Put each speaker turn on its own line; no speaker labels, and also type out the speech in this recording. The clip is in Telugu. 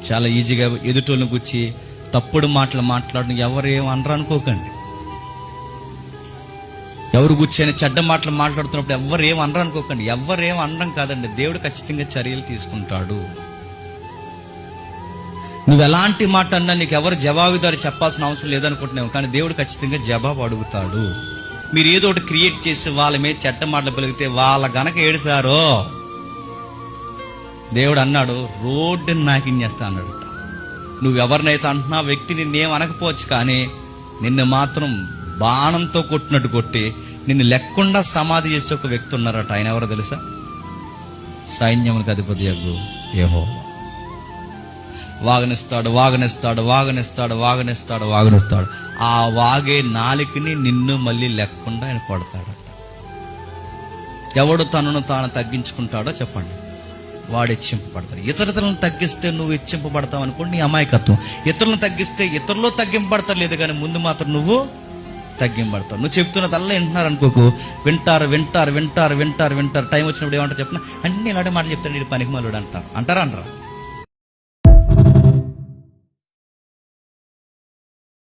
చాలా ఈజీగా ఎదుటోళ్ళని గుచ్చి తప్పుడు మాటలు మాట్లాడడం ఎవరేం అనరు అనుకోకండి. ఎవరు గుచ్చైనా చెడ్డ మాటలు మాట్లాడుతున్నప్పుడు ఎవరేం అనరు అనుకోకండి. ఎవరేం అనడం కాదండి, దేవుడు ఖచ్చితంగా చర్యలు తీసుకుంటాడు. నువ్వు ఎలాంటి మాట అన్నా నీకు ఎవరు జవాబుదారి చెప్పాల్సిన అవసరం లేదనుకుంటున్నావు, కానీ దేవుడు ఖచ్చితంగా జవాబు అడుగుతాడు. మీరు ఏదో ఒకటి క్రియేట్ చేసి వాళ్ళ మీద చెడ్డ మాటలు పెరిగితే వాళ్ళ గనక ఏడుసారో దేవుడు అన్నాడు, రోడ్డుని నాకించేస్తా అన్నాడు. నువ్వెవరినైతే అంటున్నా వ్యక్తి నిన్నేం అనకపోవచ్చు, కానీ నిన్ను మాత్రం బాణంతో కొట్టినట్టు కొట్టి నిన్ను లేకుండా సమాధి చేసే ఒక వ్యక్తి ఉన్నారట. ఆయన ఎవరో తెలుసా? సైన్యములకు అధిపతి యెహోవా. వాగనిస్తాడు, వాగనిస్తాడు, వాగనిస్తాడు, వాగనిస్తాడు, వాగనిస్తాడు. ఆ వాగే నాలికని నిన్ను మళ్ళీ లేకుండా ఆయన కొడతాడట. ఎవడు తనను తాను తగ్గించుకుంటాడో చెప్పండి, వాడు హెచ్చింపబడతాడు. ఇతరులను తగ్గిస్తే నువ్వు హెచ్చింపబడతావు అనుకోండి, నీ అమాయకత్వం. ఇతరులను తగ్గిస్తే ఇతరులు తగ్గింపబడతారు, లేదు కానీ ముందు మాత్రం నువ్వు తగ్గింపబడతావు. నువ్వు చెప్తున్నదల్లా వింటున్నారు అనుకోకు, వింటారు వింటారు వింటారు వింటారు వింటారు. టైం వచ్చినప్పుడు ఏమంటారు చెప్పిన అన్ని ఇలాంటి మాటలు చెప్తాడు, పనికి మళ్ళీ అంటారు. అంటారా?